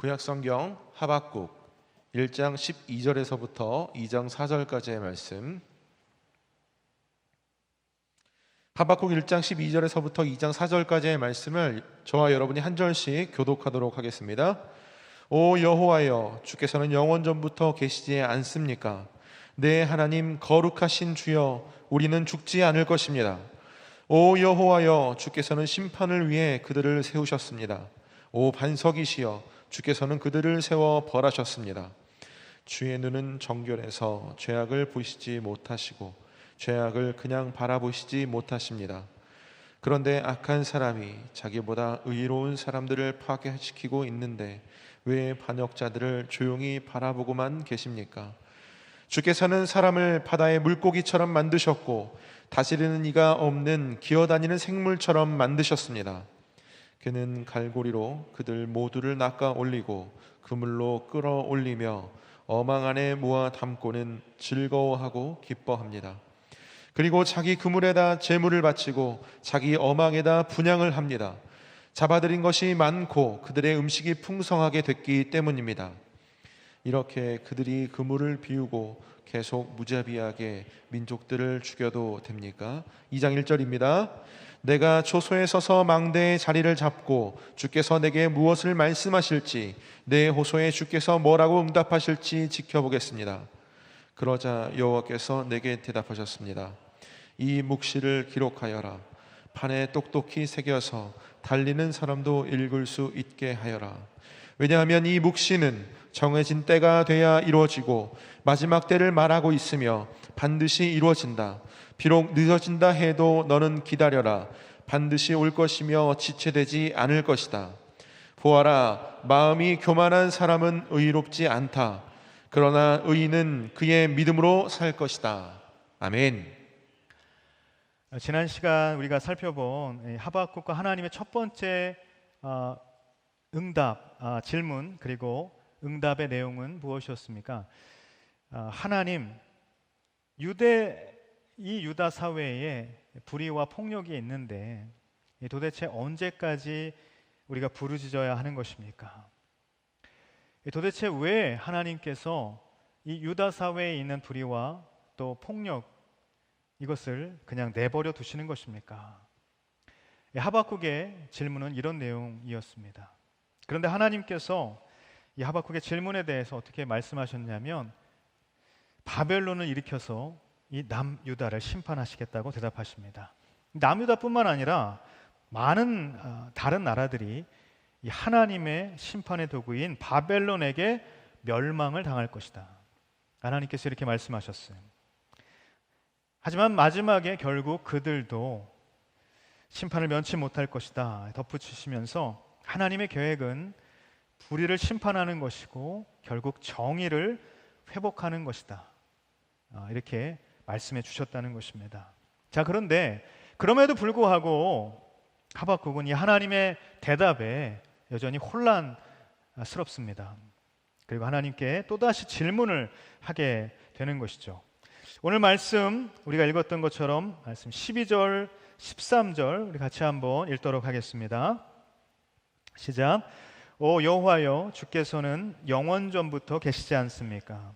구약성경 하박국 1장 12절에서부터 2장 4절까지의 말씀. 하박국 1장 12절에서부터 2장 4절까지의 말씀을 저와 여러분이 한 절씩 교독하도록 하겠습니다. 오 여호와여, 주께서는 영원전부터 계시지 않습니까? 내 하나님 거룩하신 주여, 우리는 죽지 않을 것입니다. 오 여호와여, 주께서는 심판을 위해 그들을 세우셨습니다. 오 반석이시여, 주께서는 그들을 세워 벌하셨습니다. 주의 눈은 정결해서 죄악을 보시지 못하시고 죄악을 그냥 바라보시지 못하십니다. 그런데 악한 사람이 자기보다 의로운 사람들을 파괴시키고 있는데 왜 반역자들을 조용히 바라보고만 계십니까? 주께서는 사람을 바다의 물고기처럼 만드셨고 다스리는 이가 없는 기어다니는 생물처럼 만드셨습니다. 그는 갈고리로 그들 모두를 낚아 올리고 그물로 끌어올리며 어망 안에 모아 담고는 즐거워하고 기뻐합니다. 그리고 자기 그물에다 제물을 바치고 자기 어망에다 분향을 합니다. 잡아들인 것이 많고 그들의 음식이 풍성하게 됐기 때문입니다. 이렇게 그들이 그물을 비우고 계속 무자비하게 민족들을 죽여도 됩니까? 2장 1절입니다. 내가 초소에 서서 망대의 자리를 잡고 주께서 내게 무엇을 말씀하실지, 내 호소에 주께서 뭐라고 응답하실지 지켜보겠습니다. 그러자 여호와께서 내게 대답하셨습니다. 이 묵시를 기록하여라. 판에 똑똑히 새겨서 달리는 사람도 읽을 수 있게 하여라. 왜냐하면 이 묵시는 정해진 때가 돼야 이루어지고 마지막 때를 말하고 있으며 반드시 이루어진다. 비록 늦어진다 해도 너는 기다려라. 반드시 올 것이며 지체되지 않을 것이다. 보아라, 마음이 교만한 사람은 의롭지 않다. 그러나 의인은 그의 믿음으로 살 것이다. 아멘. 지난 시간 우리가 살펴본 하박국과 하나님의 첫 번째 질문 그리고 응답의 내용은 무엇이었습니까? 하나님, 이 유다 사회에 불의와 폭력이 있는데 도대체 언제까지 우리가 부르짖어야 하는 것입니까? 도대체 왜 하나님께서 이 유다 사회에 있는 불의와 또 폭력, 이것을 그냥 내버려 두시는 것입니까? 하박국의 질문은 이런 내용이었습니다. 그런데 하나님께서 이 하박국의 질문에 대해서 어떻게 말씀하셨냐면 바벨론을 일으켜서 이 남유다를 심판하시겠다고 대답하십니다. 남유다뿐만 아니라 많은 다른 나라들이 이 하나님의 심판의 도구인 바벨론에게 멸망을 당할 것이다. 하나님께서 이렇게 말씀하셨어요. 하지만 마지막에 결국 그들도 심판을 면치 못할 것이다 덧붙이시면서 하나님의 계획은 불의를 심판하는 것이고 결국 정의를 회복하는 것이다, 이렇게 말씀해 주셨다는 것입니다. 자, 그런데 그럼에도 불구하고 하박국은 이 하나님의 대답에 여전히 혼란스럽습니다. 그리고 하나님께 또다시 질문을 하게 되는 것이죠. 오늘 말씀 우리가 읽었던 것처럼 말씀 12절, 13절 우리 같이 한번 읽도록 하겠습니다. 시작. 오 여호와여, 주께서는 영원전부터 계시지 않습니까?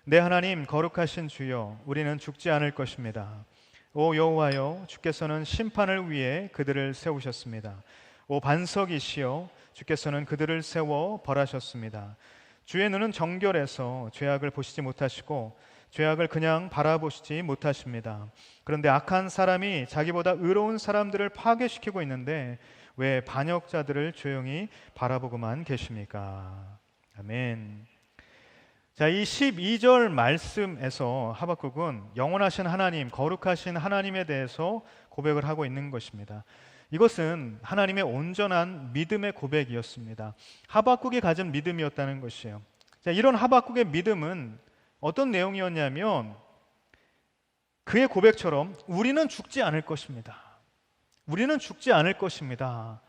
내 하나님 거룩하신 주여, 우리는 죽지 않을 것입니다. 오 여호와여, 주께서는 심판을 위해 그들을 세우셨습니다. 오 반석이시여, 주께서는 그들을 세워 벌하셨습니다. 주의 눈은 정결해서 죄악을 보시지 못하시고 죄악을 그냥 바라보시지 못하십니다. 그런데 악한 사람이 자기보다 의로운 사람들을 파괴시키고 있는데 왜 반역자들을 조용히 바라보고만 계십니까? 아멘. 자, 이 12절 말씀에서 하박국은 영원하신 하나님, 거룩하신 하나님에 대해서 고백을 하고 있는 것입니다. 이것은 하나님의 온전한 믿음의 고백이었습니다. 하박국이 가진 믿음이었다는 것이에요. 자, 이런 하박국의 믿음은 어떤 내용이었냐면 그의 고백처럼 우리는 죽지 않을 것입니다. 우리는 죽지 않을 것입니다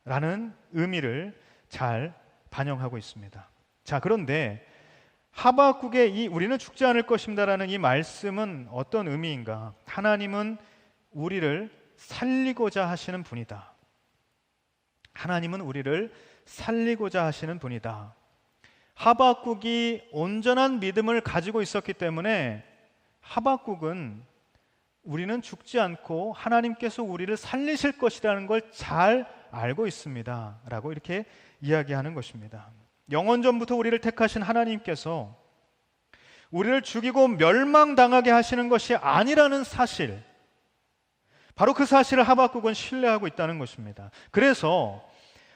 라는 의미를 잘 반영하고 있습니다. 자, 그런데 하박국의 이 우리는 죽지 않을 것입니다라는 이 말씀은 어떤 의미인가? 하나님은 우리를 살리고자 하시는 분이다. 하나님은 우리를 살리고자 하시는 분이다. 하박국이 온전한 믿음을 가지고 있었기 때문에 하박국은 우리는 죽지 않고 하나님께서 우리를 살리실 것이라는 걸 잘 알고 있습니다 라고 이렇게 이야기하는 것입니다. 영원전부터 우리를 택하신 하나님께서 우리를 죽이고 멸망당하게 하시는 것이 아니라는 사실, 바로 그 사실을 하박국은 신뢰하고 있다는 것입니다. 그래서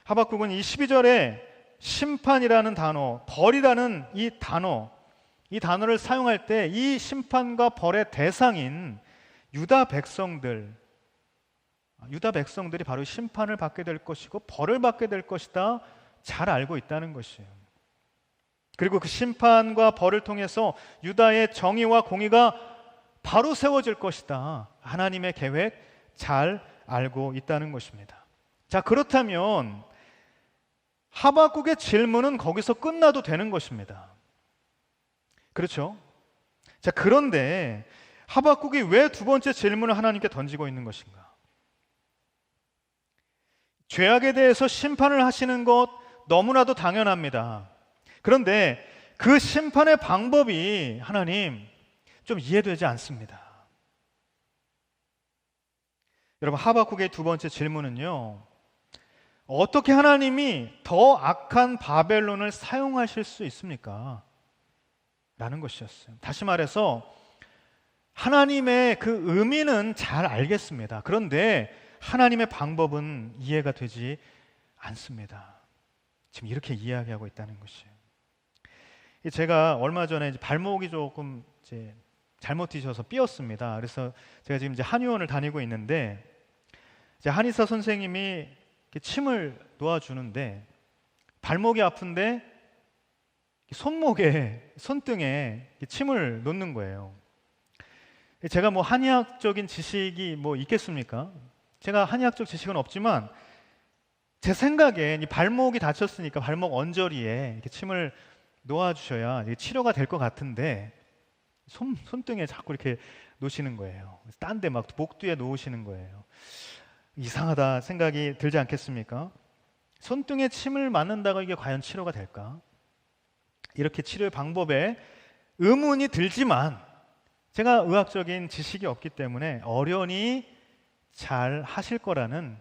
하박국은 이 12절에 심판이라는 단어, 벌이라는 이 단어를 사용할 때 이 심판과 벌의 대상인 유다 백성들이 바로 심판을 받게 될 것이고 벌을 받게 될 것이다 잘 알고 있다는 것이에요. 그리고 그 심판과 벌을 통해서 유다의 정의와 공의가 바로 세워질 것이다, 하나님의 계획 잘 알고 있다는 것입니다. 자, 그렇다면 하박국의 질문은 거기서 끝나도 되는 것입니다. 그렇죠? 자, 그런데 하박국이 왜 두 번째 질문을 하나님께 던지고 있는 것인가? 죄악에 대해서 심판을 하시는 것 너무나도 당연합니다. 그런데 그 심판의 방법이 하나님 좀 이해되지 않습니다. 여러분, 하박국의 두 번째 질문은요, 어떻게 하나님이 더 악한 바벨론을 사용하실 수 있습니까? 라는 것이었어요. 다시 말해서 하나님의 그 의미는 잘 알겠습니다. 그런데 하나님의 방법은 이해가 되지 않습니다. 지금 이렇게 이야기하고 있다는 것이에요. 제가 얼마 전에 발목이 조금 잘못 뒤져서 삐었습니다. 그래서 제가 지금 한의원을 다니고 있는데 한의사 선생님이 침을 놓아주는데 발목이 아픈데 손등에 침을 놓는 거예요. 제가 한의학적인 지식이 있겠습니까? 제가 한의학적 지식은 없지만 제 생각에 이 발목이 다쳤으니까 발목 언저리에 이렇게 침을 놓아주셔야 치료가 될 것 같은데 손등에 자꾸 이렇게 놓으시는 거예요. 딴 데 막 목 뒤에 놓으시는 거예요. 이상하다 생각이 들지 않겠습니까? 손등에 침을 맞는다고 이게 과연 치료가 될까? 이렇게 치료의 방법에 의문이 들지만 제가 의학적인 지식이 없기 때문에 어련히 잘 하실 거라는,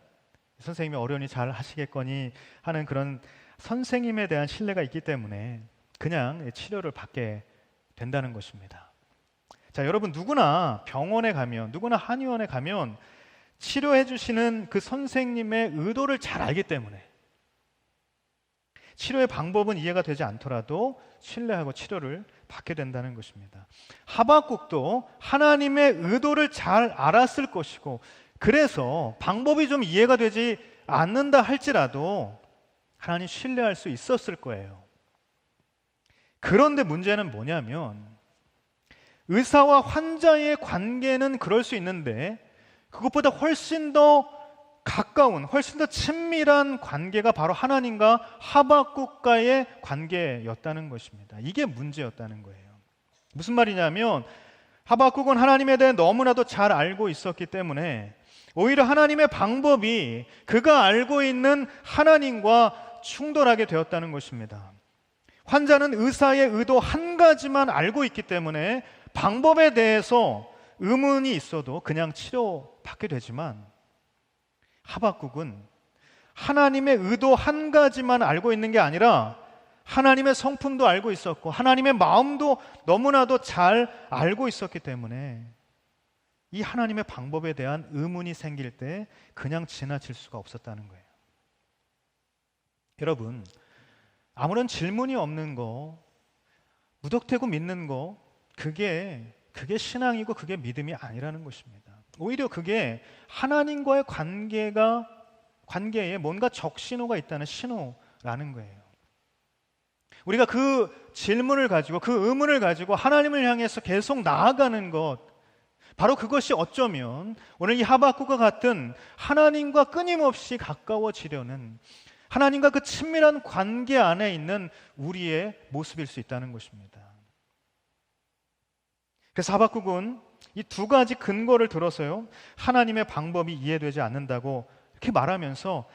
선생님이 어련히 잘 하시겠거니 하는 그런 선생님에 대한 신뢰가 있기 때문에 그냥 치료를 받게 된다는 것입니다. 자, 여러분, 누구나 병원에 가면, 누구나 한의원에 가면 치료해 주시는 그 선생님의 의도를 잘 알기 때문에 치료의 방법은 이해가 되지 않더라도 신뢰하고 치료를 받게 된다는 것입니다. 하박국도 하나님의 의도를 잘 알았을 것이고, 그래서 방법이 좀 이해가 되지 않는다 할지라도 하나님 신뢰할 수 있었을 거예요. 그런데 문제는 뭐냐면 의사와 환자의 관계는 그럴 수 있는데 그것보다 훨씬 더 가까운, 훨씬 더 친밀한 관계가 바로 하나님과 하박국과의 관계였다는 것입니다. 이게 문제였다는 거예요. 무슨 말이냐면 하박국은 하나님에 대해 너무나도 잘 알고 있었기 때문에 오히려 하나님의 방법이 그가 알고 있는 하나님과 충돌하게 되었다는 것입니다. 환자는 의사의 의도 한 가지만 알고 있기 때문에 방법에 대해서 의문이 있어도 그냥 치료받게 되지만, 하박국은 하나님의 의도 한 가지만 알고 있는 게 아니라 하나님의 성품도 알고 있었고 하나님의 마음도 너무나도 잘 알고 있었기 때문에 이 하나님의 방법에 대한 의문이 생길 때 그냥 지나칠 수가 없었다는 거예요. 여러분, 아무런 질문이 없는 거, 무턱대고 믿는 거, 그게 신앙이고 그게 믿음이 아니라는 것입니다. 오히려 그게 하나님과의 관계에 뭔가 적신호가 있다는 신호라는 거예요. 우리가 그 질문을 가지고, 그 의문을 가지고 하나님을 향해서 계속 나아가는 것, 바로 그것이 어쩌면 오늘 이 하박국과 같은 하나님과 끊임없이 가까워지려는, 하나님과 그 친밀한 관계 안에 있는 우리의 모습일 수 있다는 것입니다. 그래서 하박국은 이 두 가지 근거를 들어서요, 하나님의 방법이 이해되지 않는다고 이렇게 말하면서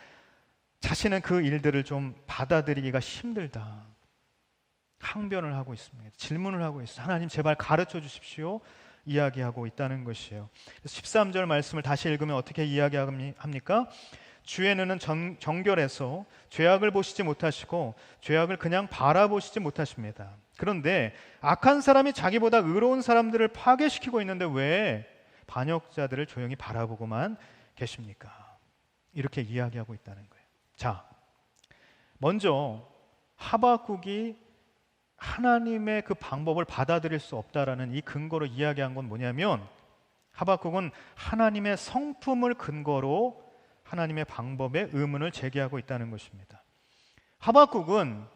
자신은 그 일들을 좀 받아들이기가 힘들다. 항변을 하고 있습니다. 질문을 하고 있어요. 하나님 제발 가르쳐 주십시오. 이야기하고 있다는 것이에요. 13절 말씀을 다시 읽으면 어떻게 이야기합니까? 주의 눈은 정결해서 죄악을 보시지 못하시고 죄악을 그냥 바라보시지 못하십니다. 그런데 악한 사람이 자기보다 의로운 사람들을 파괴시키고 있는데 왜 반역자들을 조용히 바라보고만 계십니까? 이렇게 이야기하고 있다는 거예요. 자, 먼저 하박국이 하나님의 그 방법을 받아들일 수 없다라는 이 근거로 이야기한 건 뭐냐면, 하박국은 하나님의 성품을 근거로 하나님의 방법에 의문을 제기하고 있다는 것입니다. 하박국은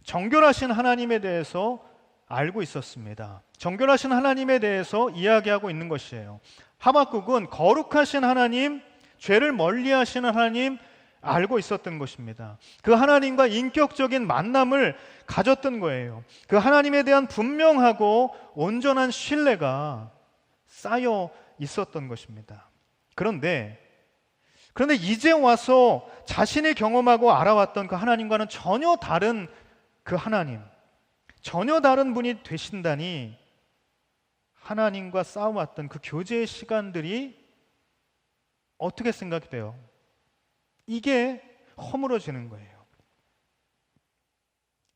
정결하신 하나님에 대해서 알고 있었습니다. 정결하신 하나님에 대해서 이야기하고 있는 것이에요. 하박국은 거룩하신 하나님, 죄를 멀리하시는 하나님 알고 있었던 것입니다. 그 하나님과 인격적인 만남을 가졌던 거예요. 그 하나님에 대한 분명하고 온전한 신뢰가 쌓여 있었던 것입니다. 그런데 이제 와서 자신이 경험하고 알아왔던 그 하나님과는 전혀 다른 그 하나님, 전혀 다른 분이 되신다니, 하나님과 싸워왔던 그 교제의 시간들이 어떻게 생각이 돼요? 이게 허물어지는 거예요.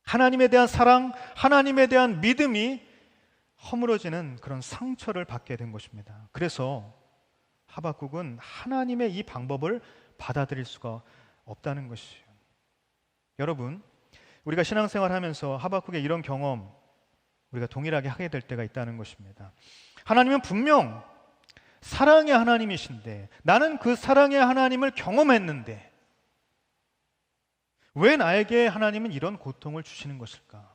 하나님에 대한 사랑, 하나님에 대한 믿음이 허물어지는 그런 상처를 받게 된 것입니다. 그래서 하박국은 하나님의 이 방법을 받아들일 수가 없다는 것이에요. 여러분, 우리가 신앙생활 하면서 하박국의 이런 경험 우리가 동일하게 하게 될 때가 있다는 것입니다. 하나님은 분명 사랑의 하나님이신데, 나는 그 사랑의 하나님을 경험했는데 왜 나에게 하나님은 이런 고통을 주시는 것일까?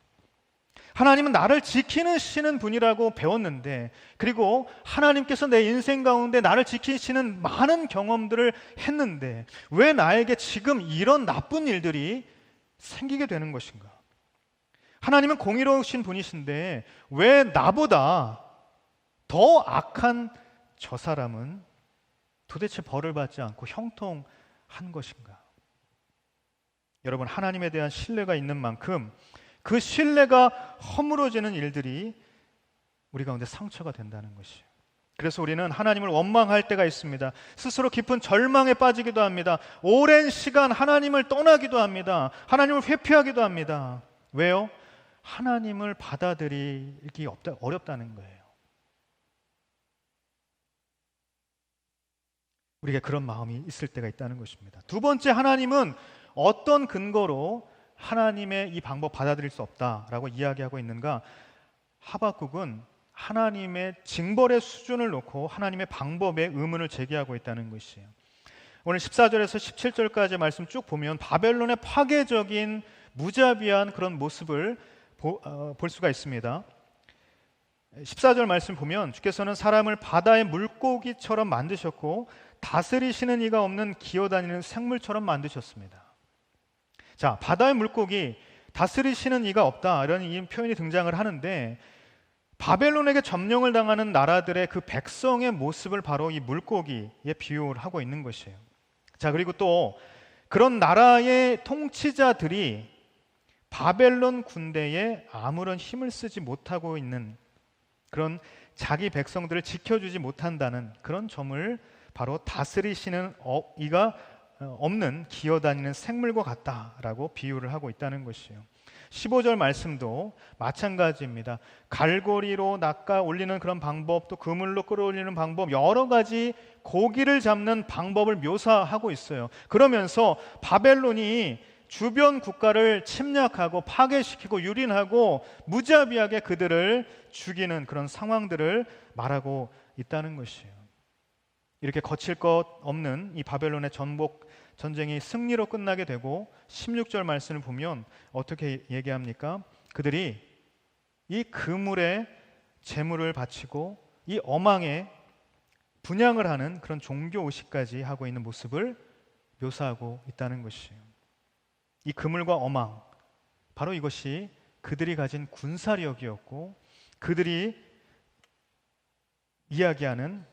하나님은 나를 지키시는 분이라고 배웠는데, 그리고 하나님께서 내 인생 가운데 나를 지키시는 많은 경험들을 했는데 왜 나에게 지금 이런 나쁜 일들이 생기게 되는 것인가? 하나님은 공의로우신 분이신데 왜 나보다 더 악한 저 사람은 도대체 벌을 받지 않고 형통한 것인가? 여러분, 하나님에 대한 신뢰가 있는 만큼 그 신뢰가 허물어지는 일들이 우리 가운데 상처가 된다는 것이에요. 그래서 우리는 하나님을 원망할 때가 있습니다. 스스로 깊은 절망에 빠지기도 합니다. 오랜 시간 하나님을 떠나기도 합니다. 하나님을 회피하기도 합니다. 왜요? 하나님을 받아들이기 어렵다는 거예요. 우리가 그런 마음이 있을 때가 있다는 것입니다. 두 번째, 하나님은 어떤 근거로 하나님의 이 방법 받아들일 수 없다라고 이야기하고 있는가? 하박국은 하나님의 징벌의 수준을 놓고 하나님의 방법에 의문을 제기하고 있다는 것이에요. 오늘 14절에서 17절까지 말씀 쭉 보면 바벨론의 파괴적인 무자비한 그런 모습을 볼 수가 있습니다. 14절 말씀 보면 주께서는 사람을 바다의 물고기처럼 만드셨고 다스리시는 이가 없는 기어다니는 생물처럼 만드셨습니다. 자, 바다의 물고기, 다스리시는 이가 없다, 이런 이 표현이 등장을 하는데, 바벨론에게 점령을 당하는 나라들의 그 백성의 모습을 바로 이 물고기에 비유를 하고 있는 것이에요. 자, 그리고 또 그런 나라의 통치자들이 바벨론 군대에 아무런 힘을 쓰지 못하고 있는, 그런 자기 백성들을 지켜주지 못한다는 그런 점을 바로 다스리시는 이가 없는 기어다니는 생물과 같다라고 비유를 하고 있다는 것이에요. 15절 말씀도 마찬가지입니다. 갈고리로 낚아 올리는 그런 방법, 또 그물로 끌어올리는 방법, 여러 가지 고기를 잡는 방법을 묘사하고 있어요. 그러면서 바벨론이 주변 국가를 침략하고 파괴시키고 유린하고 무자비하게 그들을 죽이는 그런 상황들을 말하고 있다는 것이에요. 이렇게 거칠 것 없는 이 바벨론의 전쟁이 승리로 끝나게 되고 16절 말씀을 보면 어떻게 얘기합니까? 그들이 이 그물에 제물을 바치고 이 어망에 분향을 하는 그런 종교 의식까지 하고 있는 모습을 묘사하고 있다는 것이에요. 이 그물과 어망, 바로 이것이 그들이 가진 군사력이었고 그들이 이야기하는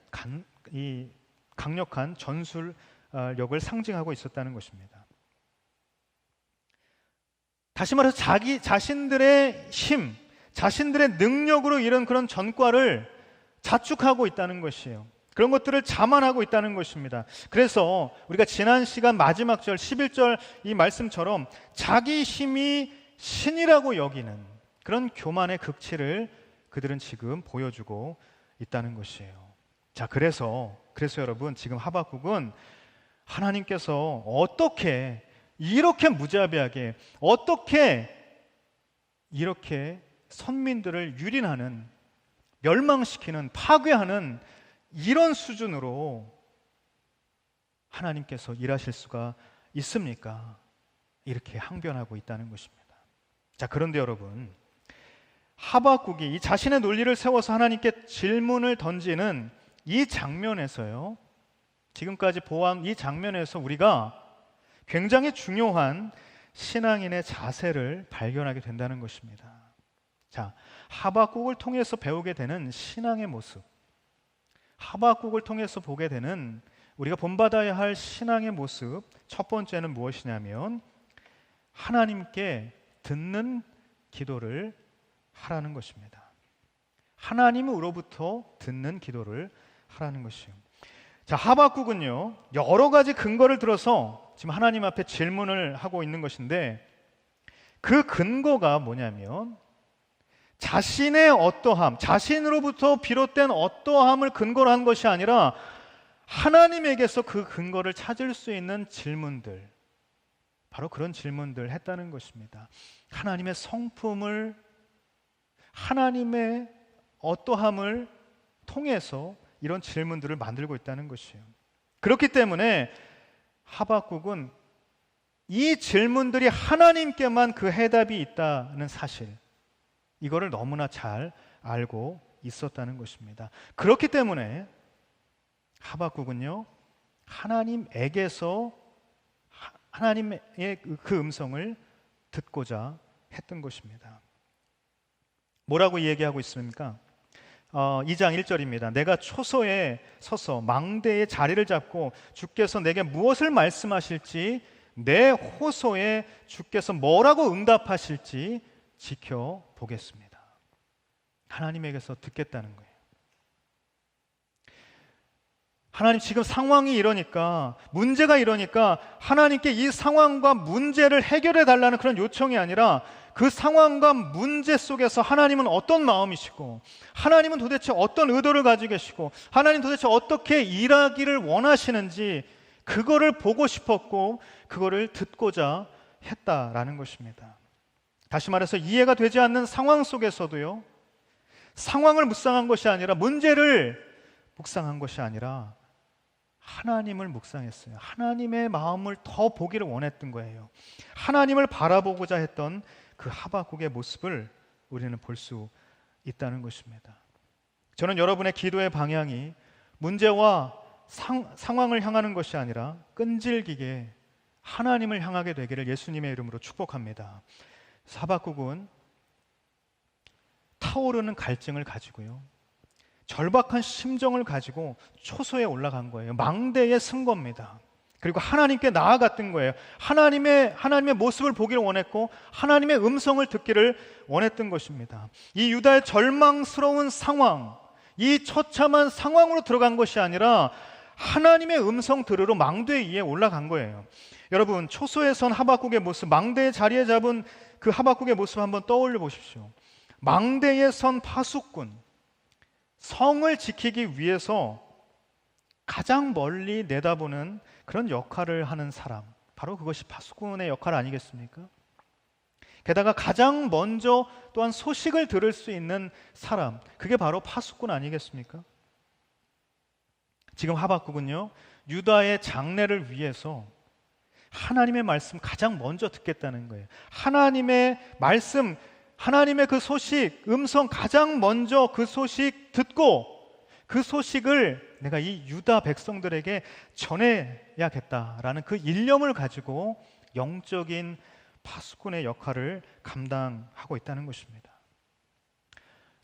이 강력한 전술력을 상징하고 있었다는 것입니다. 다시 말해서 자신들의 힘, 자신들의 능력으로 이런 그런 전과를 자축하고 있다는 것이에요. 그런 것들을 자만하고 있다는 것입니다. 그래서 우리가 지난 시간 마지막 절 11절 이 말씀처럼 자기 힘이 신이라고 여기는 그런 교만의 극치를 그들은 지금 보여주고 있다는 것이에요. 자, 그래서 여러분, 지금 하박국은 하나님께서 어떻게 이렇게 무자비하게, 어떻게 이렇게 선민들을 유린하는, 멸망시키는, 파괴하는 이런 수준으로 하나님께서 일하실 수가 있습니까? 이렇게 항변하고 있다는 것입니다. 자, 그런데 여러분, 하박국이 이 자신의 논리를 세워서 하나님께 질문을 던지는 이 장면에서요, 지금까지 보아온 이 장면에서 우리가 굉장히 중요한 신앙인의 자세를 발견하게 된다는 것입니다. 자, 하박국을 통해서 배우게 되는 신앙의 모습, 하박국을 통해서 보게 되는 우리가 본받아야 할 신앙의 모습, 첫 번째는 무엇이냐면 하나님께 듣는 기도를 하라는 것입니다. 하나님으로부터 듣는 기도를 하라는 것이요. 자, 하박국은요, 여러 가지 근거를 들어서 지금 하나님 앞에 질문을 하고 있는 것인데, 그 근거가 뭐냐면 자신의 어떠함, 자신으로부터 비롯된 어떠함을 근거로 한 것이 아니라 하나님에게서 그 근거를 찾을 수 있는 질문들, 바로 그런 질문들 했다는 것입니다. 하나님의 성품을, 하나님의 어떠함을 통해서 이런 질문들을 만들고 있다는 것이에요. 그렇기 때문에 하박국은 이 질문들이 하나님께만 그 해답이 있다는 사실, 이거를 너무나 잘 알고 있었다는 것입니다. 그렇기 때문에 하박국은요, 하나님에게서 하나님의 그 음성을 듣고자 했던 것입니다. 뭐라고 얘기하고 있습니까? 2장 1절입니다. 내가 초소에 서서 망대의 자리를 잡고 주께서 내게 무엇을 말씀하실지, 내 호소에 주께서 뭐라고 응답하실지 지켜보겠습니다. 하나님에게서 듣겠다는 거예요. 하나님, 지금 상황이 이러니까, 문제가 이러니까 하나님께 이 상황과 문제를 해결해 달라는 그런 요청이 아니라 그 상황과 문제 속에서 하나님은 어떤 마음이시고, 하나님은 도대체 어떤 의도를 가지고 계시고, 하나님 도대체 어떻게 일하기를 원하시는지 그거를 보고 싶었고 그거를 듣고자 했다라는 것입니다. 다시 말해서 이해가 되지 않는 상황 속에서도요, 상황을 묵상한 것이 아니라, 문제를 묵상한 것이 아니라 하나님을 묵상했어요. 하나님의 마음을 더 보기를 원했던 거예요. 하나님을 바라보고자 했던 그 하박국의 모습을 우리는 볼 수 있다는 것입니다. 저는 여러분의 기도의 방향이 문제와 상황을 향하는 것이 아니라 끈질기게 하나님을 향하게 되기를 예수님의 이름으로 축복합니다. 하박국은 타오르는 갈증을 가지고요, 절박한 심정을 가지고 초소에 올라간 거예요. 망대에 쓴 겁니다. 그리고 하나님께 나아갔던 거예요. 하나님의 모습을 보기를 원했고 하나님의 음성을 듣기를 원했던 것입니다. 이 유다의 절망스러운 상황, 이 처참한 상황으로 들어간 것이 아니라 하나님의 음성 들으러 망대 위에 올라간 거예요. 여러분, 초소에 선 하박국의 모습, 망대의 자리에 잡은 그 하박국의 모습 한번 떠올려 보십시오. 망대에 선 파수꾼, 성을 지키기 위해서 가장 멀리 내다보는 그런 역할을 하는 사람, 바로 그것이 파수꾼의 역할 아니겠습니까? 게다가 가장 먼저 또한 소식을 들을 수 있는 사람, 그게 바로 파수꾼 아니겠습니까? 지금 하박국은요, 유다의 장래를 위해서 하나님의 말씀 가장 먼저 듣겠다는 거예요. 하나님의 말씀, 하나님의 그 소식, 음성 가장 먼저 그 소식 듣고 그 소식을 내가 이 유다 백성들에게 전해야겠다라는 그 일념을 가지고 영적인 파수꾼의 역할을 감당하고 있다는 것입니다.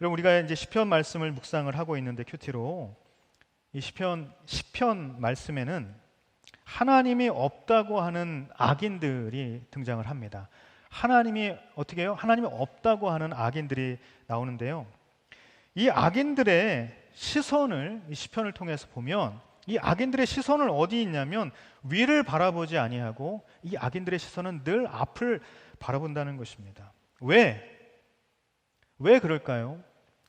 여러분, 우리가 이제 시편 말씀을 묵상을 하고 있는데 큐티로 이 시편 말씀에는 하나님이 없다고 하는 악인들이 등장을 합니다. 하나님이 어떻게 해요? 하나님이 없다고 하는 악인들이 나오는데요. 이 악인들의 시선을 이 시편을 통해서 보면 이 악인들의 시선은 어디 있냐면 위를 바라보지 아니하고 이 악인들의 시선은 늘 앞을 바라본다는 것입니다. 왜 그럴까요?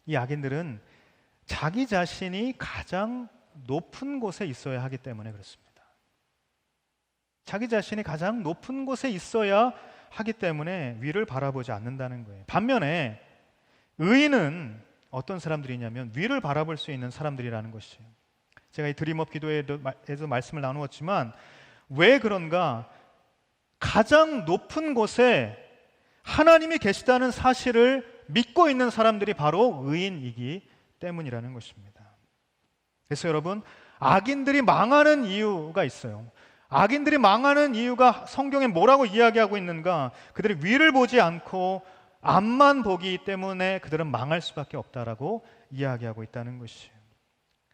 이 악인들은 자기 자신이 가장 높은 곳에 있어야 하기 때문에 그렇습니다. 자기 자신이 가장 높은 곳에 있어야 하기 때문에 위를 바라보지 않는다는 거예요. 반면에 의인은 어떤 사람들이냐면 위를 바라볼 수 있는 사람들이라는 것이에요. 제가 이 드림업 기도에도 말씀을 나누었지만 왜 그런가? 가장 높은 곳에 하나님이 계시다는 사실을 믿고 있는 사람들이 바로 의인이기 때문이라는 것입니다. 그래서 여러분, 악인들이 망하는 이유가 있어요. 악인들이 망하는 이유가 성경에 뭐라고 이야기하고 있는가? 그들이 위를 보지 않고 앞만 보기 때문에 그들은 망할 수밖에 없다라고 이야기하고 있다는 것이에요.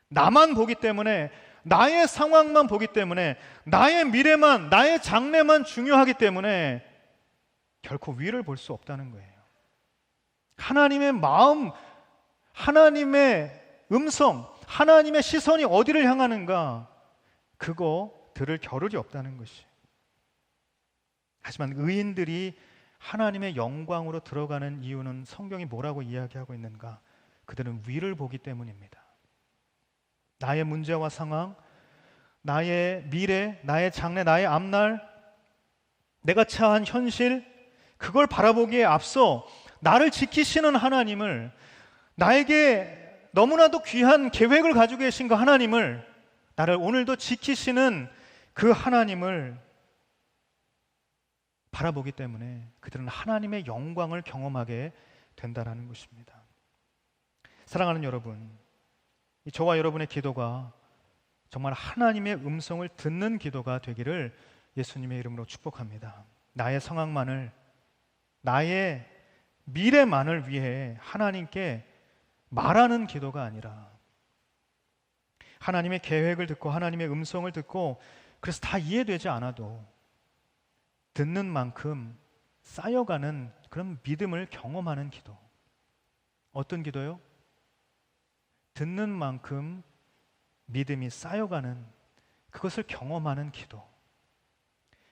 나만 보기 때문에, 나의 상황만 보기 때문에, 나의 미래만, 나의 장래만 중요하기 때문에 결코 위를 볼 수 없다는 거예요. 하나님의 마음, 하나님의 음성, 하나님의 시선이 어디를 향하는가? 그거 들을 겨를이 없다는 것이. 하지만 의인들이 하나님의 영광으로 들어가는 이유는 성경이 뭐라고 이야기하고 있는가? 그들은 위를 보기 때문입니다. 나의 문제와 상황, 나의 미래, 나의 장래, 나의 앞날, 내가 처한 현실, 그걸 바라보기에 앞서 나를 지키시는 하나님을, 나에게 너무나도 귀한 계획을 가지고 계신 그 하나님을, 나를 오늘도 지키시는 그 하나님을 바라보기 때문에 그들은 하나님의 영광을 경험하게 된다는 것입니다. 사랑하는 여러분, 저와 여러분의 기도가 정말 하나님의 음성을 듣는 기도가 되기를 예수님의 이름으로 축복합니다. 나의 상황만을, 나의 미래만을 위해 하나님께 말하는 기도가 아니라 하나님의 계획을 듣고 하나님의 음성을 듣고 그래서 다 이해되지 않아도 듣는 만큼 쌓여가는 그런 믿음을 경험하는 기도. 어떤 기도요? 듣는 만큼 믿음이 쌓여가는, 그것을 경험하는 기도.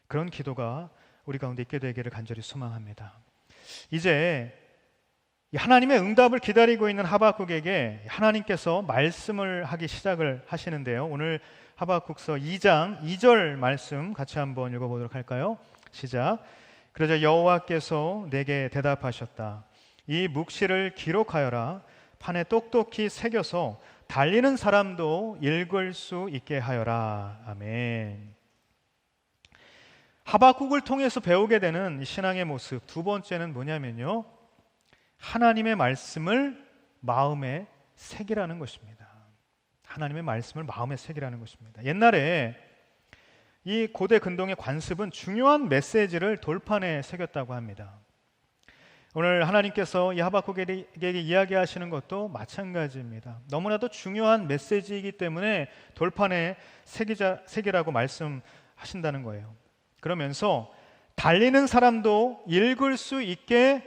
그런 기도가 우리 가운데 있게 되기를 간절히 소망합니다. 이제 하나님의 응답을 기다리고 있는 하박국에게 하나님께서 말씀을 하기 시작을 하시는데요. 오늘 하박국서 2장 2절 말씀 같이 한번 읽어보도록 할까요? 시작. 그러자 여호와께서 내게 대답하셨다. 이 묵시를 기록하여라. 판에 똑똑히 새겨서 달리는 사람도 읽을 수 있게 하여라. 아멘. 하박국을 통해서 배우게 되는 신앙의 모습 두 번째는 뭐냐면요, 하나님의 말씀을 마음에 새기라는 것입니다. 하나님의 말씀을 마음에 새기라는 것입니다. 옛날에 이 고대 근동의 관습은 중요한 메시지를 돌판에 새겼다고 합니다. 오늘 하나님께서 이 하박국에게 이야기하시는 것도 마찬가지입니다. 너무나도 중요한 메시지이기 때문에 돌판에 새기라고 말씀하신다는 거예요. 그러면서 달리는 사람도 읽을 수 있게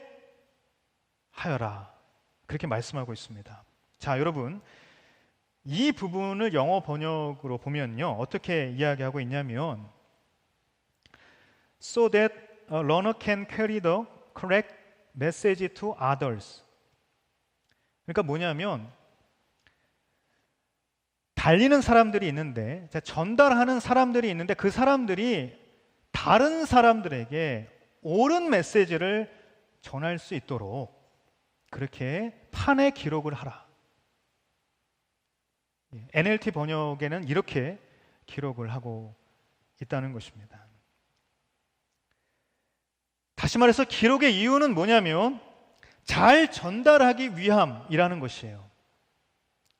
하여라, 그렇게 말씀하고 있습니다. 자, 여러분, 이 부분을 영어 번역으로 보면요, 어떻게 이야기하고 있냐면 So that a learner can carry the correct message to others. 그러니까 뭐냐면 달리는 사람들이 있는데, 전달하는 사람들이 있는데 그 사람들이 다른 사람들에게 옳은 메시지를 전할 수 있도록 그렇게 판에 기록을 하라. NLT 번역에는 이렇게 기록을 하고 있다는 것입니다. 다시 말해서 기록의 이유는 뭐냐면 잘 전달하기 위함이라는 것이에요.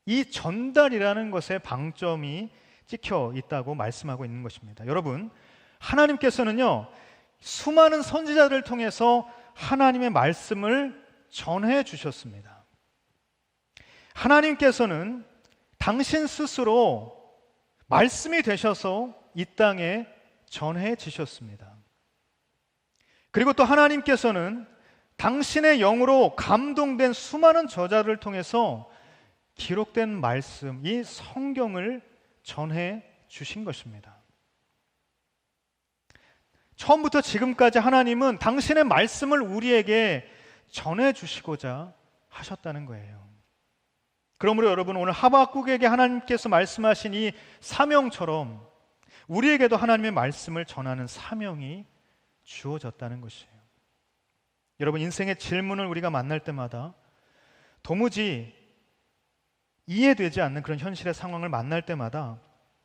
이 전달이라는 것에 방점이 찍혀 있다고 말씀하고 있는 것입니다. 여러분, 하나님께서는요, 수많은 선지자들을 통해서 하나님의 말씀을 전해 주셨습니다. 하나님께서는 당신 스스로 말씀이 되셔서 이 땅에 전해 주셨습니다. 그리고 또 하나님께서는 당신의 영으로 감동된 수많은 저자들을 통해서 기록된 말씀, 이 성경을 전해 주신 것입니다. 처음부터 지금까지 하나님은 당신의 말씀을 우리에게 전해 주시고자 하셨다는 거예요. 그러므로 여러분, 오늘 하박국에게 하나님께서 말씀하신 이 사명처럼 우리에게도 하나님의 말씀을 전하는 사명이 주어졌다는 것이에요. 여러분, 인생의 질문을 우리가 만날 때마다, 도무지 이해되지 않는 그런 현실의 상황을 만날 때마다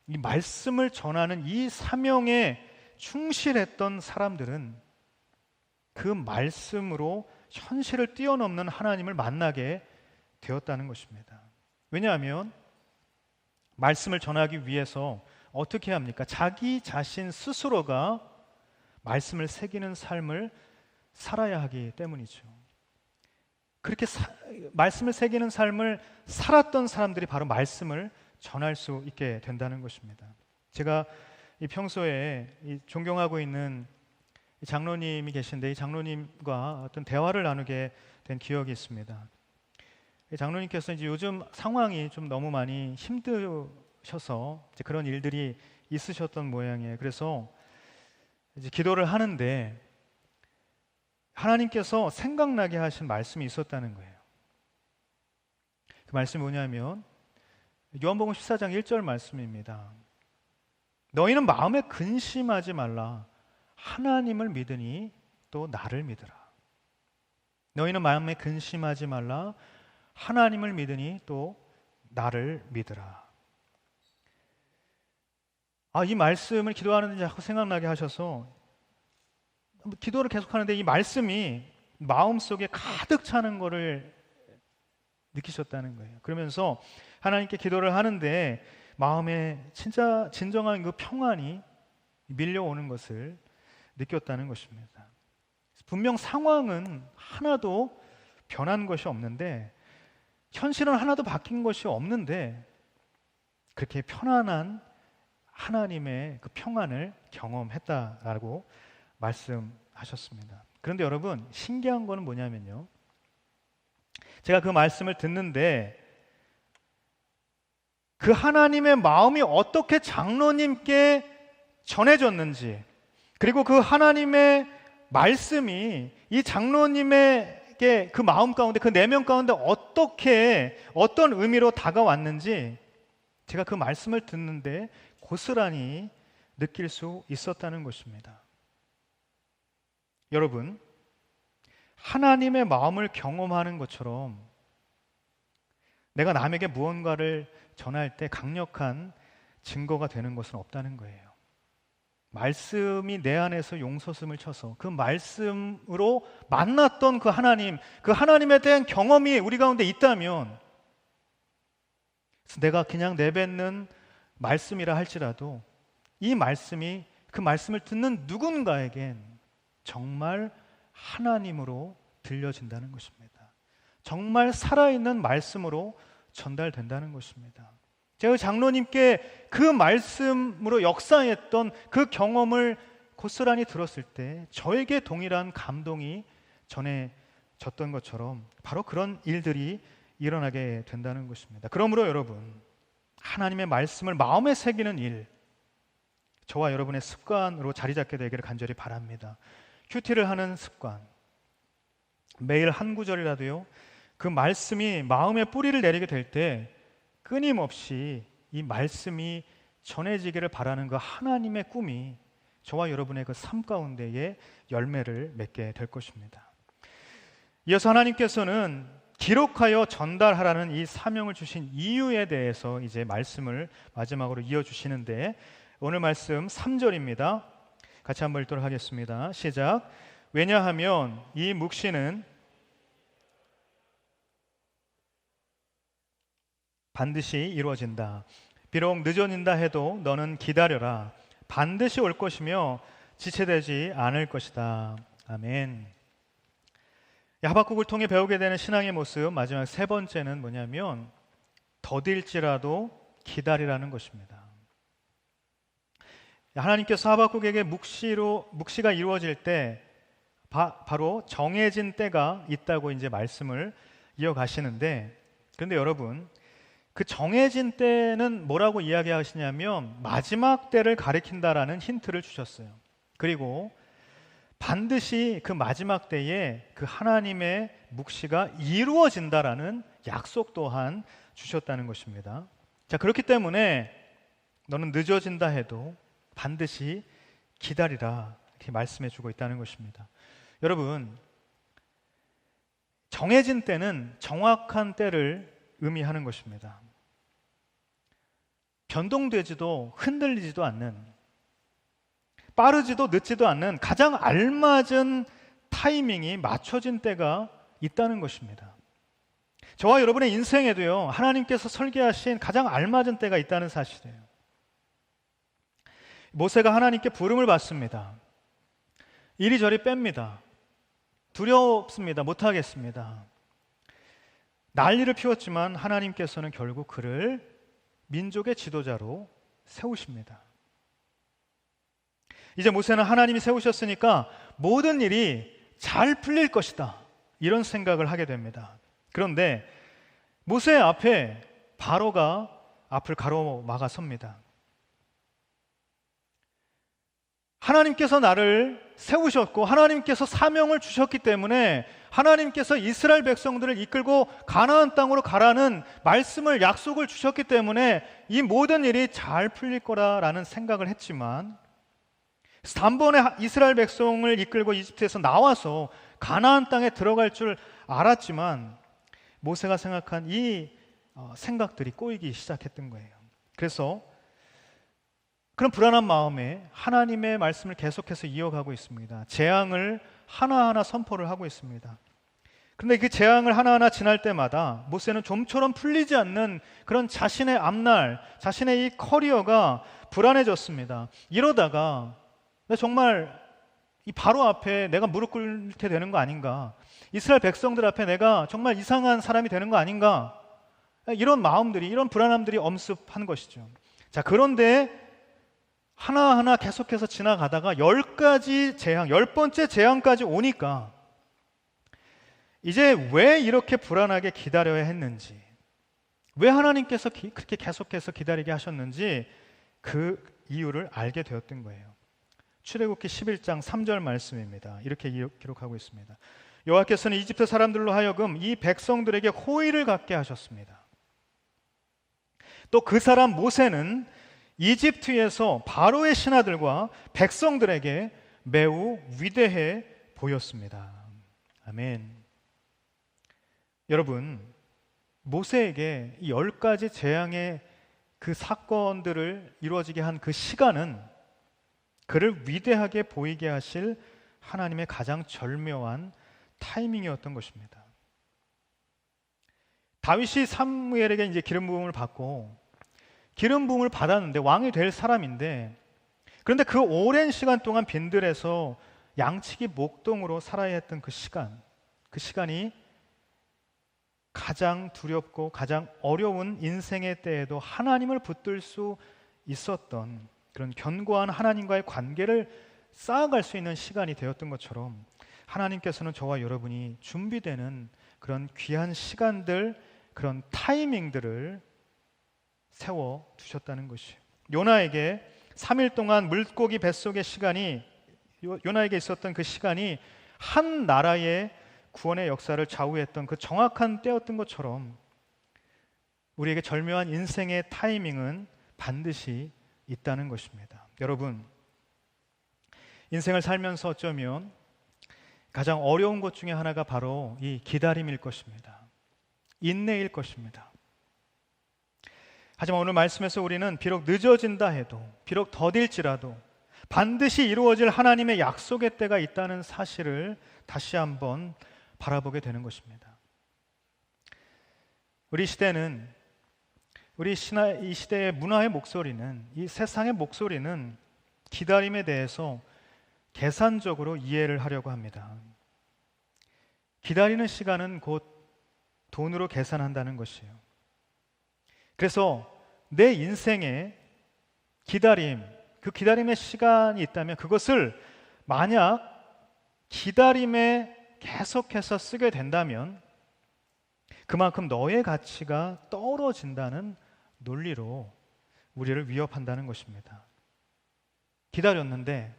이 말씀을 전하는 이 사명에 충실했던 사람들은 그 말씀으로 현실을 뛰어넘는 하나님을 만나게 되었다는 것입니다. 왜냐하면 말씀을 전하기 위해서 어떻게 합니까? 자기 자신 스스로가 말씀을 새기는 삶을 살아야 하기 때문이죠. 그렇게 말씀을 새기는 삶을 살았던 사람들이 바로 말씀을 전할 수 있게 된다는 것입니다. 제가 평소에 존경하고 있는 장로님이 계신데, 이 장로님과 어떤 대화를 나누게 된 기억이 있습니다. 장로님께서 이제 요즘 상황이 좀 너무 많이 힘드셔서 이제 그런 일들이 있으셨던 모양이에요. 그래서 이제 기도를 하는데 하나님께서 생각나게 하신 말씀이 있었다는 거예요. 그 말씀이 뭐냐면 요한복음 14장 1절 말씀입니다. 너희는 마음에 근심하지 말라. 하나님을 믿으니 또 나를 믿으라. 너희는 마음에 근심하지 말라. 하나님을 믿으니 또 나를 믿으라. 이 말씀을 기도하는데 자꾸 생각나게 하셔서 기도를 계속하는데 이 말씀이 마음속에 가득 차는 것을 느끼셨다는 거예요. 그러면서 하나님께 기도를 하는데 마음에 진짜 진정한 그 평안이 밀려오는 것을 느꼈다는 것입니다. 분명 상황은 하나도 변한 것이 없는데, 현실은 하나도 바뀐 것이 없는데, 그렇게 편안한 하나님의 그 평안을 경험했다라고 말씀하셨습니다. 그런데 여러분, 신기한 거는 뭐냐면요, 제가 그 말씀을 듣는데 그 하나님의 마음이 어떻게 장로님께 전해졌는지, 그리고 그 하나님의 말씀이 이 장로님에게 그 마음 가운데, 그 내면 가운데 어떤 의미로 다가왔는지 제가 그 말씀을 듣는데 고스란히 느낄 수 있었다는 것입니다. 여러분, 하나님의 마음을 경험하는 것처럼 내가 남에게 무언가를 전할 때 강력한 증거가 되는 것은 없다는 거예요. 말씀이 내 안에서 용서슴을 쳐서 그 말씀으로 만났던 그 하나님에 대한 경험이 우리 가운데 있다면, 내가 그냥 내뱉는 말씀이라 할지라도 이 말씀이, 그 말씀을 듣는 누군가에겐 정말 하나님으로 들려진다는 것입니다. 정말 살아있는 말씀으로 전달된다는 것입니다. 제가 장로님께 그 말씀으로 역사했던 그 경험을 고스란히 들었을 때 저에게 동일한 감동이 전해졌던 것처럼 바로 그런 일들이 일어나게 된다는 것입니다. 그러므로 여러분, 하나님의 말씀을 마음에 새기는 일, 저와 여러분의 습관으로 자리 잡게 되기를 간절히 바랍니다. 큐티를 하는 습관, 매일 한 구절이라도요, 그 말씀이 마음에 뿌리를 내리게 될 때 끊임없이 이 말씀이 전해지기를 바라는 그 하나님의 꿈이 저와 여러분의 그 삶 가운데에 열매를 맺게 될 것입니다. 이어서 하나님께서는 기록하여 전달하라는 이 사명을 주신 이유에 대해서 이제 말씀을 마지막으로 이어주시는데, 오늘 말씀 3절입니다. 같이 한번 읽도록 하겠습니다. 시작. 왜냐하면 이 묵시는 반드시 이루어진다. 비록 늦어진다 해도 너는 기다려라. 반드시 올 것이며 지체되지 않을 것이다. 아멘. 하박국을 통해 배우게 되는 신앙의 모습, 마지막 세 번째는 뭐냐면 더딜지라도 기다리라는 것입니다. 하나님께서 하박국에게 묵시가 이루어질 때 바로 정해진 때가 있다고 이제 말씀을 이어가시는데, 그런데 여러분, 그 정해진 때는 뭐라고 이야기하시냐면 마지막 때를 가리킨다라는 힌트를 주셨어요. 그리고 반드시 그 마지막 때에 그 하나님의 묵시가 이루어진다라는 약속 또한 주셨다는 것입니다. 자, 그렇기 때문에 너는 늦어진다 해도 반드시 기다리라, 이렇게 말씀해 주고 있다는 것입니다. 여러분, 정해진 때는 정확한 때를 의미하는 것입니다. 변동되지도 흔들리지도 않는, 빠르지도 늦지도 않는 가장 알맞은 타이밍이 맞춰진 때가 있다는 것입니다. 저와 여러분의 인생에도요, 하나님께서 설계하신 가장 알맞은 때가 있다는 사실이에요. 모세가 하나님께 부름을 받습니다. 이리저리 뺍니다. 두렵습니다. 못하겠습니다. 난리를 피웠지만 하나님께서는 결국 그를 민족의 지도자로 세우십니다. 이제 모세는 하나님이 세우셨으니까 모든 일이 잘 풀릴 것이다, 이런 생각을 하게 됩니다. 그런데 모세 앞에 바로가 앞을 가로막아 섭니다. 하나님께서 나를 세우셨고 하나님께서 사명을 주셨기 때문에 하나님께서 이스라엘 백성들을 이끌고 가나안 땅으로 가라는 말씀을, 약속을 주셨기 때문에 이 모든 일이 잘 풀릴 거라는 생각을 했지만, 단번에 이스라엘 백성을 이끌고 이집트에서 나와서 가나안 땅에 들어갈 줄 알았지만 모세가 생각한 이 생각들이 꼬이기 시작했던 거예요. 그래서 그런 불안한 마음에 하나님의 말씀을 계속해서 이어가고 있습니다. 재앙을 하나하나 선포를 하고 있습니다. 그런데 그 재앙을 하나하나 지날 때마다 모세는 좀처럼 풀리지 않는 그런 자신의 앞날, 자신의 이 커리어가 불안해졌습니다. 이러다가 정말 이 바로 앞에 내가 무릎 꿇게 되는 거 아닌가, 이스라엘 백성들 앞에 내가 정말 이상한 사람이 되는 거 아닌가, 이런 마음들이, 이런 불안함들이 엄습한 것이죠. 자, 그런데 하나하나 계속해서 지나가다가 10가지 재앙, 10번째 재앙까지 오니까 이제 왜 이렇게 불안하게 기다려야 했는지, 왜 하나님께서 그렇게 계속해서 기다리게 하셨는지 그 이유를 알게 되었던 거예요. 출애굽기 11장 3절 말씀입니다. 이렇게 기록하고 있습니다. 여호와께서는 이집트 사람들로 하여금 이 백성들에게 호의를 갖게 하셨습니다. 또 그 사람 모세는 이집트에서 바로의 신하들과 백성들에게 매우 위대해 보였습니다. 아멘. 여러분, 모세에게 이 10가지 재앙의 그 사건들을 이루어지게 한 그 시간은 그를 위대하게 보이게 하실 하나님의 가장 절묘한 타이밍이었던 것입니다. 다윗이 사무엘에게 이제 기름 부음을 받고, 기름 부음을 받았는데 왕이 될 사람인데, 그런데 그 오랜 시간 동안 빈들에서 양치기 목동으로 살아야 했던 그 시간이 가장 두렵고 가장 어려운 인생의 때에도 하나님을 붙들 수 있었던 그런 견고한 하나님과의 관계를 쌓아갈 수 있는 시간이 되었던 것처럼, 하나님께서는 저와 여러분이 준비되는 그런 귀한 시간들, 그런 타이밍들을 세워 두셨다는 것이에요. 요나에게 3일 동안 물고기 뱃속의 시간이, 요나에게 있었던 그 시간이 한 나라의 구원의 역사를 좌우했던 그 정확한 때였던 것처럼 우리에게 절묘한 인생의 타이밍은 반드시 있다는 것입니다. 여러분, 인생을 살면서 어쩌면 가장 어려운 것 중에 하나가 바로 이 기다림일 것입니다. 인내일 것입니다. 하지만 오늘 말씀에서 우리는 비록 늦어진다 해도, 비록 더딜지라도 반드시 이루어질 하나님의 약속의 때가 있다는 사실을 다시 한번 바라보게 되는 것입니다. 우리 시대는, 이 시대의 문화의 목소리는, 이 세상의 목소리는 기다림에 대해서 계산적으로 이해를 하려고 합니다. 기다리는 시간은 곧 돈으로 계산한다는 것이에요. 그래서 내 인생에 기다림, 그 기다림의 시간이 있다면 그것을 만약 기다림에 계속해서 쓰게 된다면 그만큼 너의 가치가 떨어진다는 논리로 우리를 위협한다는 것입니다. 기다렸는데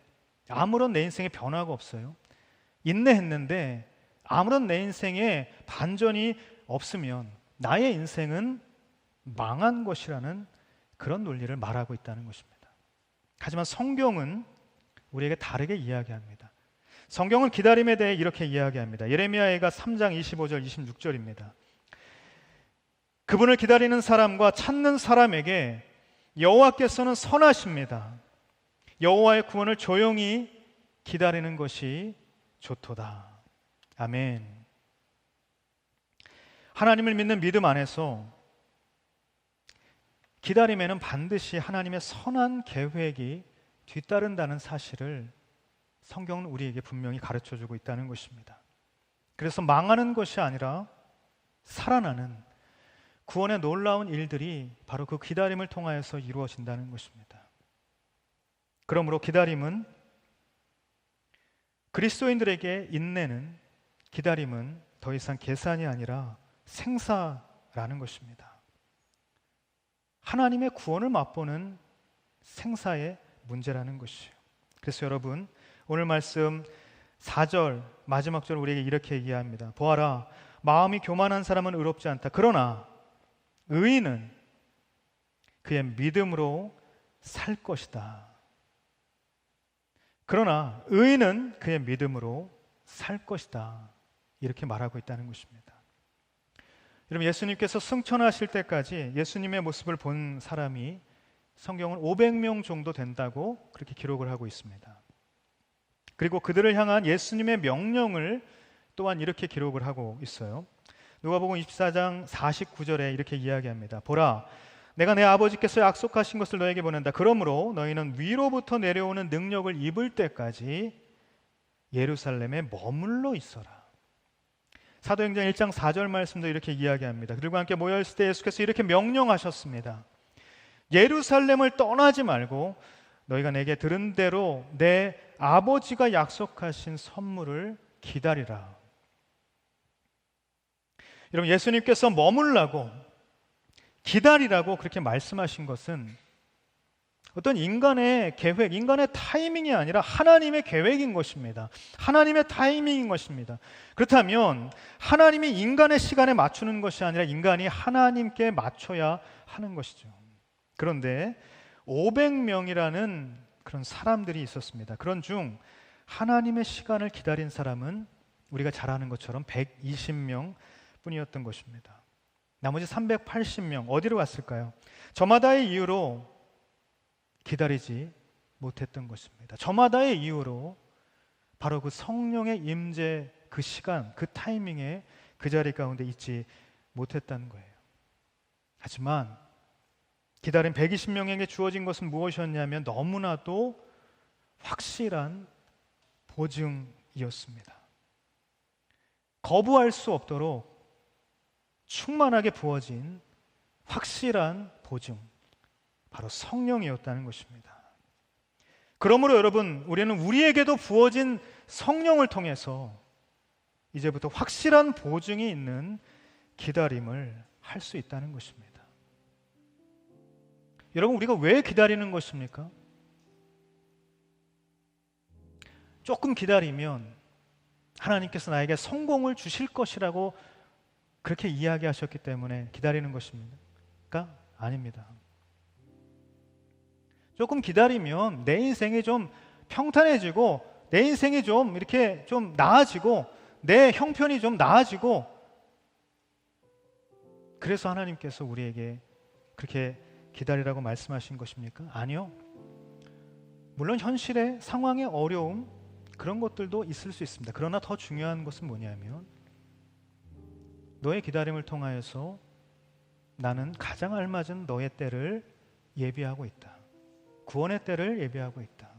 아무런 내 인생에 변화가 없어요. 인내했는데 아무런 내 인생에 반전이 없으면 나의 인생은 망한 것이라는 그런 논리를 말하고 있다는 것입니다. 하지만 성경은 우리에게 다르게 이야기합니다. 성경은 기다림에 대해 이렇게 이야기합니다. 예레미야가 3장 25절 26절입니다. 그분을 기다리는 사람과 찾는 사람에게 여호와께서는 선하십니다. 여호와의 구원을 조용히 기다리는 것이 좋도다. 아멘. 하나님을 믿는 믿음 안에서 기다림에는 반드시 하나님의 선한 계획이 뒤따른다는 사실을 성경은 우리에게 분명히 가르쳐주고 있다는 것입니다. 그래서 망하는 것이 아니라 살아나는 구원의 놀라운 일들이 바로 그 기다림을 통하여서 이루어진다는 것입니다. 그러므로 기다림은 그리스도인들에게 인내는 기다림은 더 이상 계산이 아니라 생사라는 것입니다. 하나님의 구원을 맛보는 생사의 문제라는 것이에요. 그래서 여러분 오늘 말씀 4절 마지막 절 우리에게 이렇게 이해합니다. 보아라, 마음이 교만한 사람은 의롭지 않다. 그러나 의인은 그의 믿음으로 살 것이다. 그러나 의인은 그의 믿음으로 살 것이다. 이렇게 말하고 있다는 것입니다. 여러분 예수님께서 승천하실 때까지 예수님의 모습을 본 사람이 성경은 500명 정도 된다고 그렇게 기록을 하고 있습니다. 그리고 그들을 향한 예수님의 명령을 또한 이렇게 기록을 하고 있어요. 누가복음 24장 49절에 이렇게 이야기합니다. 보라, 내가 내 아버지께서 약속하신 것을 너에게 보낸다. 그러므로 너희는 위로부터 내려오는 능력을 입을 때까지 예루살렘에 머물러 있어라. 사도행전 1장 4절 말씀도 이렇게 이야기합니다. 그들과 함께 모여있을 때 예수께서 이렇게 명령하셨습니다. 예루살렘을 떠나지 말고 너희가 내게 들은 대로 내 아버지가 약속하신 선물을 기다리라. 여러분 예수님께서 머물라고 기다리라고 그렇게 말씀하신 것은 어떤 인간의 계획, 인간의 타이밍이 아니라 하나님의 계획인 것입니다. 하나님의 타이밍인 것입니다. 그렇다면 하나님이 인간의 시간에 맞추는 것이 아니라 인간이 하나님께 맞춰야 하는 것이죠. 그런데 500명이라는 그런 사람들이 있었습니다. 그런 중 하나님의 시간을 기다린 사람은 우리가 잘 아는 것처럼 120명 뿐이었던 것입니다. 나머지 380명 어디로 갔을까요? 저마다의 이유로 기다리지 못했던 것입니다. 저마다의 이유로 바로 그 성령의 임재 그 시간, 그 타이밍에 그 자리 가운데 있지 못했다는 거예요. 하지만 기다린 120명에게 주어진 것은 무엇이었냐면 너무나도 확실한 보증이었습니다. 거부할 수 없도록 충만하게 부어진 확실한 보증, 바로 성령이었다는 것입니다. 그러므로 여러분, 우리는 우리에게도 부어진 성령을 통해서 이제부터 확실한 보증이 있는 기다림을 할 수 있다는 것입니다. 여러분, 우리가 왜 기다리는 것입니까? 조금 기다리면 하나님께서 나에게 성공을 주실 것이라고 그렇게 이야기하셨기 때문에 기다리는 것입니까? 아닙니다. 조금 기다리면 내 인생이 좀 평탄해지고 내 인생이 좀 이렇게 좀 나아지고 내 형편이 좀 나아지고 그래서 하나님께서 우리에게 그렇게 기다리라고 말씀하신 것입니까? 아니요. 물론 현실의 상황의 어려움 그런 것들도 있을 수 있습니다. 그러나 더 중요한 것은 뭐냐면 너의 기다림을 통하여서 나는 가장 알맞은 너의 때를 예비하고 있다. 구원의 때를 예비하고 있다.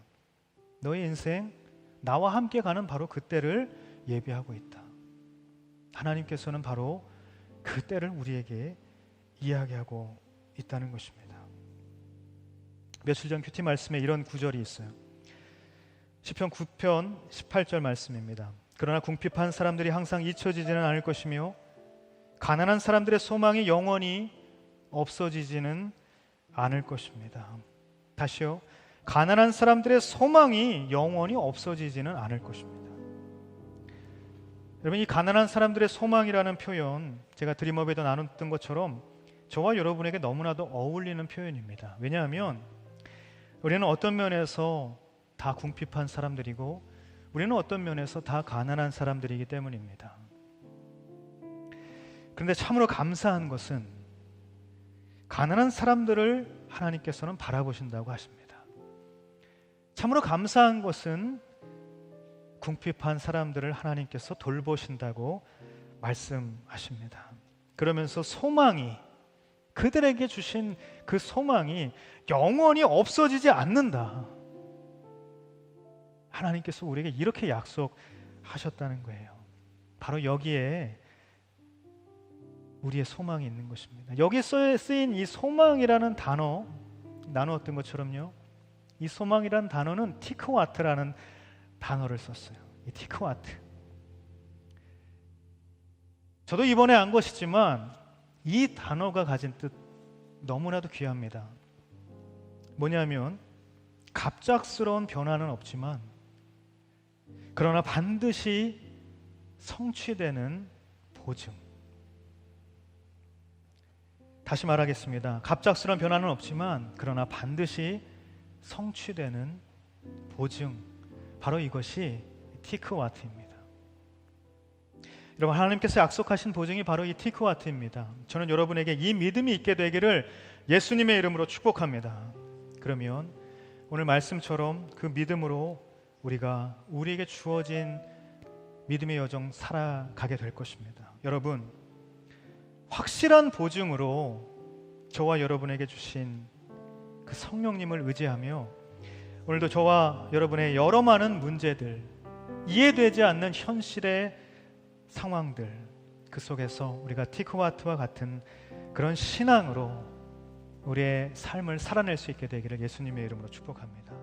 너의 인생 나와 함께 가는 바로 그 때를 예비하고 있다. 하나님께서는 바로 그 때를 우리에게 이야기하고 있다는 것입니다. 며칠 전 큐티 말씀에 이런 구절이 있어요. 시편 9편 18절 말씀입니다. 그러나 궁핍한 사람들이 항상 잊혀지지는 않을 것이며 가난한 사람들의 소망이 영원히 없어지지는 않을 것입니다. 다시요. 가난한 사람들의 소망이 영원히 없어지지는 않을 것입니다. 여러분, 이 가난한 사람들의 소망이라는 표현, 제가 드림업에도 나눴던 것처럼 저와 여러분에게 너무나도 어울리는 표현입니다. 왜냐하면 우리는 어떤 면에서 다 궁핍한 사람들이고 우리는 어떤 면에서 다 가난한 사람들이기 때문입니다. 그런데 참으로 감사한 것은 가난한 사람들을 하나님께서는 바라보신다고 하십니다. 참으로 감사한 것은 궁핍한 사람들을 하나님께서 돌보신다고 말씀하십니다. 그러면서 소망이, 그들에게 주신 그 소망이 영원히 없어지지 않는다. 하나님께서 우리에게 이렇게 약속하셨다는 거예요. 바로 여기에 우리의 소망이 있는 것입니다. 여기 쓰인 이 소망이라는 단어, 나누었던 것처럼요, 이 소망이라는 단어는 티크와트라는 단어를 썼어요. 이 티크와트. 저도 이번에 안 것이지만 이 단어가 가진 뜻 너무나도 귀합니다. 뭐냐면 갑작스러운 변화는 없지만 그러나 반드시 성취되는 보증. 다시 말하겠습니다. 갑작스러운 변화는 없지만 그러나 반드시 성취되는 보증. 바로 이것이 티크와트입니다. 여러분, 하나님께서 약속하신 보증이 바로 이 티크와트입니다. 저는 여러분에게 이 믿음이 있게 되기를 예수님의 이름으로 축복합니다. 그러면 오늘 말씀처럼 그 믿음으로 우리가 우리에게 주어진 믿음의 여정 살아가게 될 것입니다. 여러분, 확실한 보증으로 저와 여러분에게 주신 그 성령님을 의지하며 오늘도 저와 여러분의 여러 많은 문제들, 이해되지 않는 현실의 상황들, 그 속에서 우리가 티크와트와 같은 그런 신앙으로 우리의 삶을 살아낼 수 있게 되기를 예수님의 이름으로 축복합니다.